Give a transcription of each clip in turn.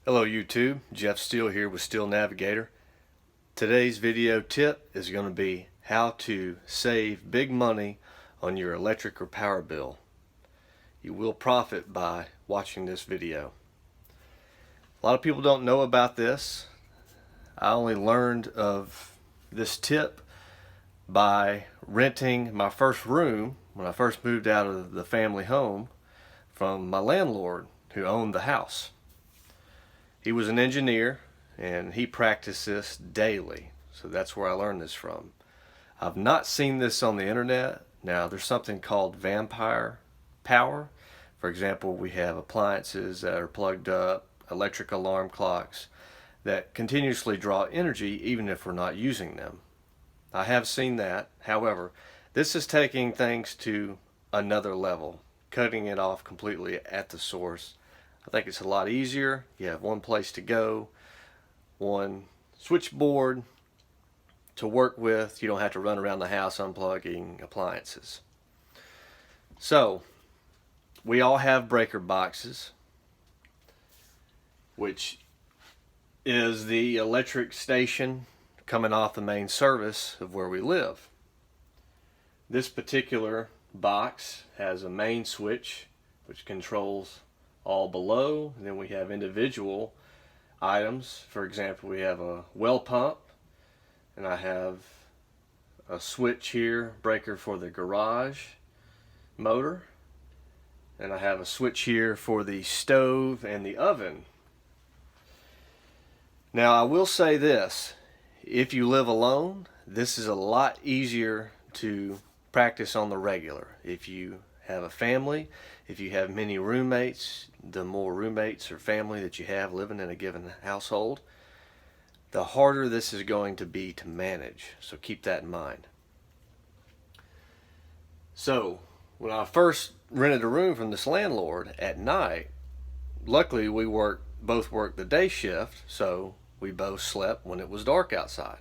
Hello YouTube, Jeff Steele here with SteelNavigator. Today's video tip is going to be how to save big money on your electric or power bill. You will profit by watching this video. A lot of people don't know about this. I only learned of this tip by renting my first room when I first moved out of the family home from my landlord who owned the house. He was an engineer and he practiced this daily, so that's where I learned this from. I've not seen this on the internet. Now there's something called vampire power. For example, we have appliances that are plugged up, electric alarm clocks that continuously draw energy even if we're not using them. I have seen that. However, this is taking things to another level, cutting it off completely at the source. I think it's a lot easier. You have one place to go, one switchboard to work with. You don't have to run around the house unplugging appliances. So, we all have breaker boxes, which is the electric station coming off the main service of where we live. This particular box has a main switch which controls all below, and then we have individual items. For example, we have a well pump, and I have a switch here, breaker for the garage motor, and I have a switch here for the stove and the oven. Now I will say this, if you live alone, this is a lot easier to practice on the regular. If you have a family, if you have many roommates, the more roommates or family that you have living in a given household, the harder this is going to be to manage. So keep that in mind. So when I first rented a room from this landlord at night, luckily we both worked the day shift, so we both slept when it was dark outside.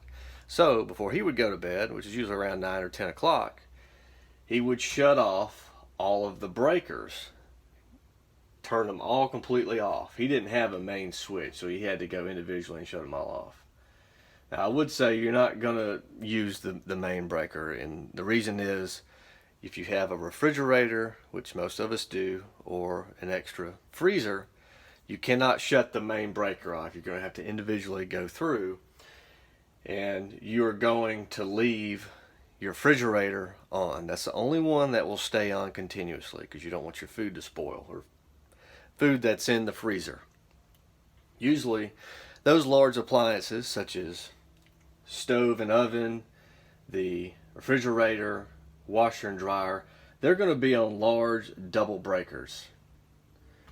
So before he would go to bed, which is usually around 9 or 10 o'clock, he would shut off all of the breakers, turn them all completely off. He didn't have a main switch, so he had to go individually and shut them all off. Now I would say you're not going to use the main breaker, and the reason is if you have a refrigerator, which most of us do, or an extra freezer, you cannot shut the main breaker off. You're going to have to individually go through, and you're going to leave your refrigerator on. That's the only one that will stay on continuously because you don't want your food to spoil, or food that's in the freezer. Usually those large appliances such as stove and oven, the refrigerator, washer and dryer, they're going to be on large double breakers,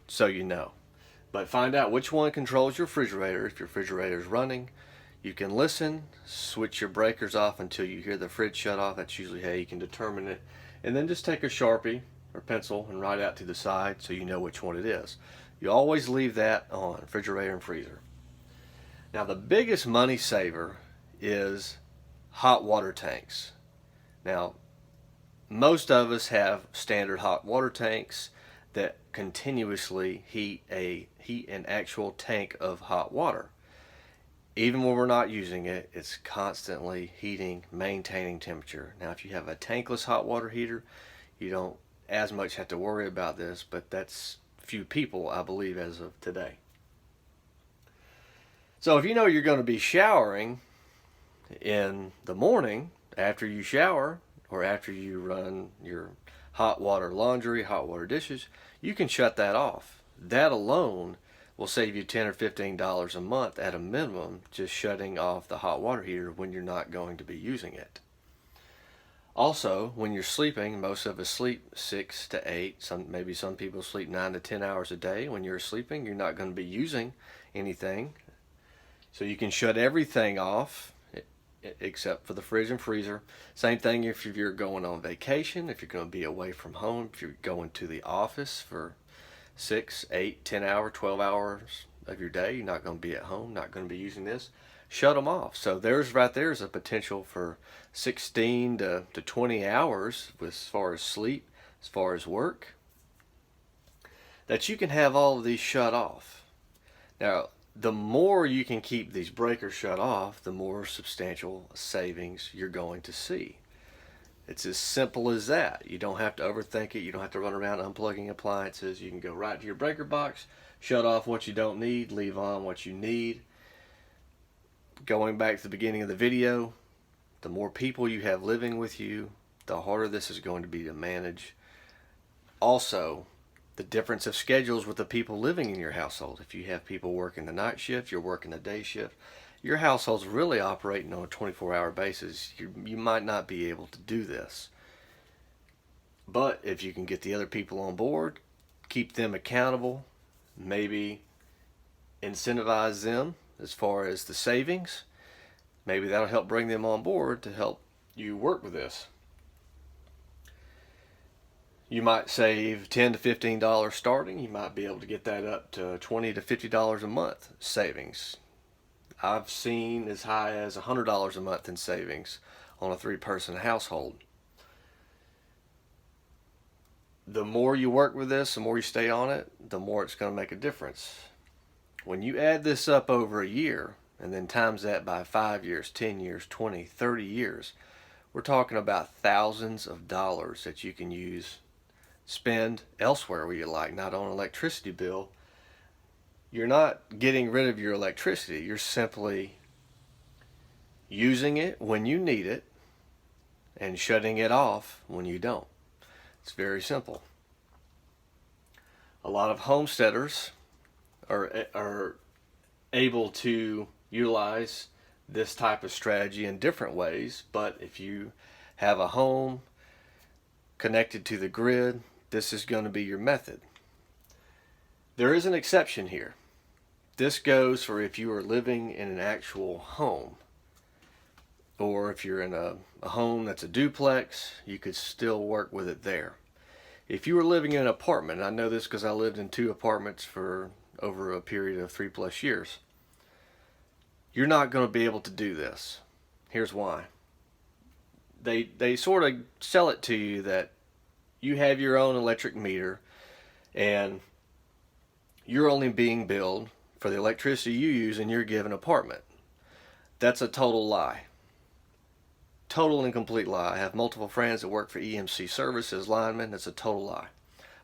so you know. But find out which one controls your refrigerator. If your refrigerator is running, you can listen, switch your breakers off until you hear the fridge shut off. That's usually how you can determine it. And then just take a Sharpie or pencil and write out to the side so you know which one it is. You always leave that on, refrigerator and freezer. Now the biggest money saver is hot water tanks. Now most of us have standard hot water tanks that continuously heat an actual tank of hot water. Even when we're not using it, it's constantly heating, maintaining temperature. Now if you have a tankless hot water heater, you don't as much have to worry about this, but that's few people, I believe, as of today. So if you know you're going to be showering in the morning after you shower, or after you run your hot water laundry, hot water dishes, you can shut that off. That alone will save you $10 or $15 a month at a minimum, just shutting off the hot water heater when you're not going to be using it. Also, when you're sleeping, most of us sleep 6 to 8, maybe some people sleep 9 to 10 hours a day. When you're sleeping, you're not going to be using anything. So you can shut everything off except for the fridge and freezer. Same thing if you're going on vacation, if you're going to be away from home, if you're going to the office for 6, 8, 10 hours, 12 hours of your day, you're not going to be at home, not going to be using this. Shut them off. So there's a potential for 16 to 20 hours as far as sleep, as far as work, that you can have all of these shut off. Now, the more you can keep these breakers shut off, the more substantial savings you're going to see. It's as simple as that. You don't have to overthink it. You don't have to run around unplugging appliances. You can go right to your breaker box, shut off what you don't need, leave on what you need. Going back to the beginning of the video, the more people you have living with you, the harder this is going to be to manage. Also, the difference of schedules with the people living in your household. If you have people working the night shift, you're working the day shift, your household's really operating on a 24-hour basis. You might not be able to do this. But if you can get the other people on board, keep them accountable, maybe incentivize them as far as the savings, maybe that'll help bring them on board to help you work with this. You might save $10 to $15 starting. You might be able to get that up to $20 to $50 a month savings. I've seen as high as $100 a month in savings on a 3-person household. The more you work with this, the more you stay on it, the more it's going to make a difference. When you add this up over a year and then times that by 5 years, 10 years, 20, 30 years, we're talking about thousands of dollars that you can spend elsewhere where you like, not on an electricity bill. You're not getting rid of your electricity. You're simply using it when you need it and shutting it off when you don't. It's very simple. A lot of homesteaders are able to utilize this type of strategy in different ways, but if you have a home connected to the grid, this is going to be your method. There is an exception here. This goes for if you are living in an actual home, or if you're in a home that's a duplex, you could still work with it there. If you were living in an apartment, and I know this because I lived in 2 apartments for over a period of 3+ years, you're not going to be able to do this. Here's why. They sort of sell it to you that you have your own electric meter and you're only being billed for the electricity you use in your given apartment. That's a total lie. Total and complete lie. I have multiple friends that work for EMC services, linemen. That's a total lie.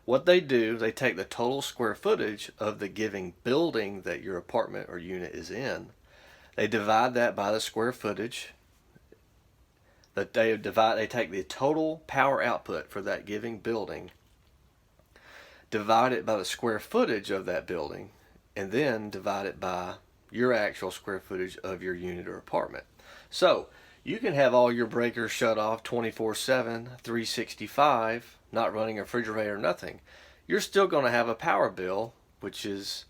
What they do, they take the total square footage of the given building that your apartment or unit is in. They divide that by the square footage. They take the total power output for that given building, divide it by the square footage of that building, and then divide it by your actual square footage of your unit or apartment. So you can have all your breakers shut off 24/7, 365, not running a refrigerator, nothing. You're still going to have a power bill, which is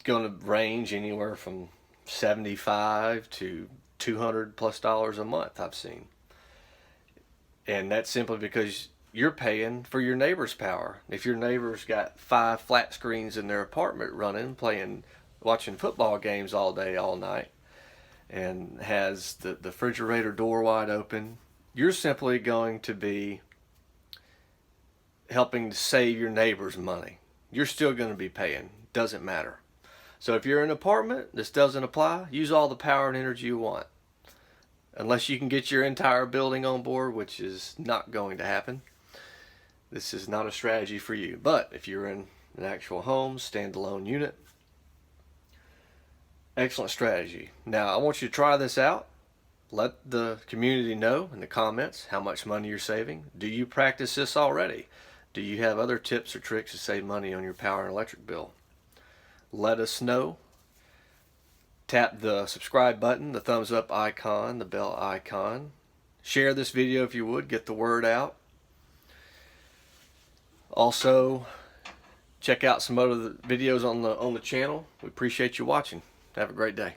going to range anywhere from $75 to $200+ a month, I've seen. And that's simply because you're paying for your neighbor's power. If your neighbor's got 5 flat screens in their apartment running, watching football games all day, all night, and has the refrigerator door wide open, you're simply going to be helping to save your neighbor's money. You're still going to be paying. Doesn't matter. So if you're in an apartment, this doesn't apply. Use all the power and energy you want. Unless you can get your entire building on board, which is not going to happen. This is not a strategy for you. But if you're in an actual home, standalone unit, excellent strategy. Now, I want you to try this out. Let the community know in the comments how much money you're saving. Do you practice this already? Do you have other tips or tricks to save money on your power and electric bill? Let us know. Tap the subscribe button, the thumbs up icon, the bell icon. Share this video if you would, get the word out. Also, check out some other videos on the channel. We appreciate you watching. Have a great day.